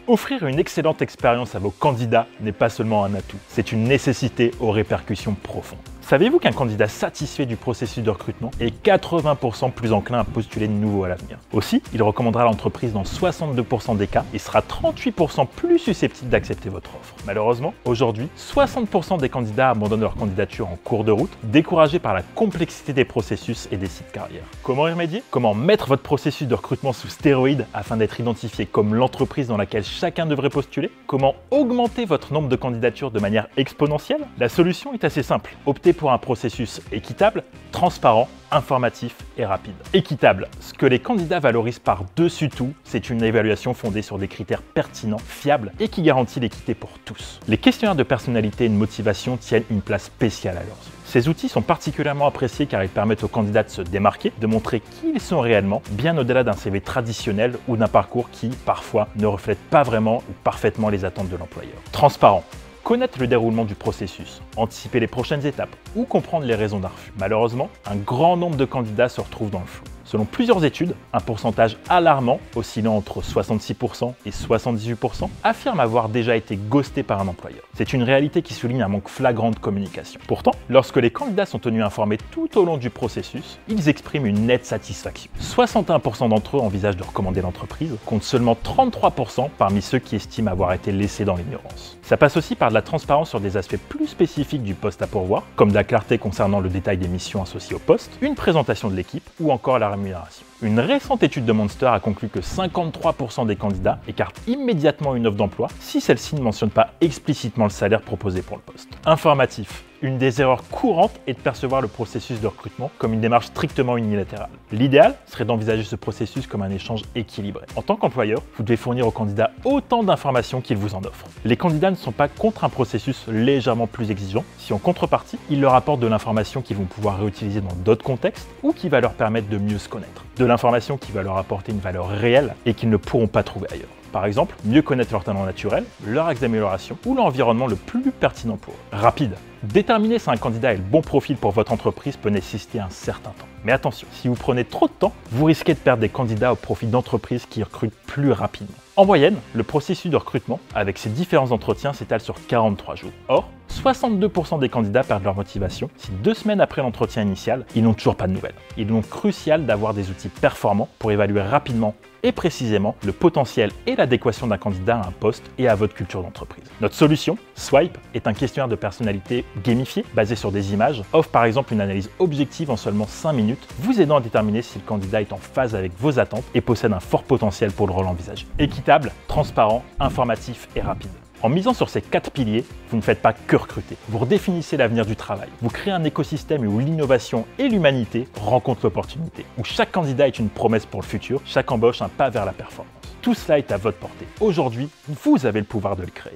Offrir une excellente expérience à vos candidats n'est pas seulement un atout, c'est une nécessité aux répercussions profondes. Saviez-vous qu'un candidat satisfait du processus de recrutement est 80% plus enclin à postuler de nouveau à l'avenir? Aussi, il recommandera l'entreprise dans 62% des cas et sera 38% plus susceptible d'accepter votre offre. Malheureusement, aujourd'hui, 60% des candidats abandonnent leur candidature en cours de route, découragés par la complexité des processus et des sites carrières. Comment y remédier? Comment mettre votre processus de recrutement sous stéroïdes afin d'être identifié comme l'entreprise dans laquelle chacun devrait postuler? Comment augmenter votre nombre de candidatures de manière exponentielle? La solution est assez simple. Optez pour un processus équitable, transparent, informatif et rapide. Équitable, ce que les candidats valorisent par-dessus tout, c'est une évaluation fondée sur des critères pertinents, fiables et qui garantit l'équité pour tous. Les questionnaires de personnalité et de motivation tiennent une place spéciale à leurs yeux. Ces outils sont particulièrement appréciés car ils permettent aux candidats de se démarquer, de montrer qui ils sont réellement, bien au-delà d'un CV traditionnel ou d'un parcours qui, parfois, ne reflète pas vraiment ou parfaitement les attentes de l'employeur. Transparent. Connaître le déroulement du processus, anticiper les prochaines étapes ou comprendre les raisons d'un refus. Malheureusement, un grand nombre de candidats se retrouvent dans le flou. Selon plusieurs études, un pourcentage alarmant, oscillant entre 66% et 78%, affirme avoir déjà été ghosté par un employeur. C'est une réalité qui souligne un manque flagrant de communication. Pourtant, lorsque les candidats sont tenus informés tout au long du processus, ils expriment une nette satisfaction. 61% d'entre eux envisagent de recommander l'entreprise, contre seulement 33% parmi ceux qui estiment avoir été laissés dans l'ignorance. Ça passe aussi par de la transparence sur des aspects plus spécifiques du poste à pourvoir, comme de la clarté concernant le détail des missions associées au poste, une présentation de l'équipe ou encore la rémunération. Une récente étude de Monster a conclu que 53% des candidats écartent immédiatement une offre d'emploi si celle-ci ne mentionne pas explicitement le salaire proposé pour le poste. Informatif. Une des erreurs courantes est de percevoir le processus de recrutement comme une démarche strictement unilatérale. L'idéal serait d'envisager ce processus comme un échange équilibré. En tant qu'employeur, vous devez fournir aux candidats autant d'informations qu'ils vous en offrent. Les candidats ne sont pas contre un processus légèrement plus exigeant si en contrepartie, ils leur apportent de l'information qu'ils vont pouvoir réutiliser dans d'autres contextes ou qui va leur permettre de mieux se connaître. De l'information qui va leur apporter une valeur réelle et qu'ils ne pourront pas trouver ailleurs. Par exemple, mieux connaître leur talent naturel, leur axe d'amélioration ou l'environnement le plus pertinent pour eux. Rapide. Déterminer si un candidat est le bon profil pour votre entreprise peut nécessiter un certain temps. Mais attention, si vous prenez trop de temps, vous risquez de perdre des candidats au profit d'entreprises qui recrutent plus rapidement. En moyenne, le processus de recrutement, avec ses différents entretiens, s'étale sur 43 jours. Or, 62% des candidats perdent leur motivation si 2 semaines après l'entretien initial, ils n'ont toujours pas de nouvelles. Il est donc crucial d'avoir des outils performants pour évaluer rapidement et précisément le potentiel et l'adéquation d'un candidat à un poste et à votre culture d'entreprise. Notre solution, Swipe, est un questionnaire de personnalité gamifié, basé sur des images, offre par exemple une analyse objective en seulement 5 minutes, vous aidant à déterminer si le candidat est en phase avec vos attentes et possède un fort potentiel pour le rôle envisagé. Équitable, transparent, informatif et rapide. En misant sur ces 4 piliers, vous ne faites pas que recruter. Vous redéfinissez l'avenir du travail. Vous créez un écosystème où l'innovation et l'humanité rencontrent l'opportunité. Où chaque candidat est une promesse pour le futur, chaque embauche un pas vers la performance. Tout cela est à votre portée. Aujourd'hui, vous avez le pouvoir de le créer.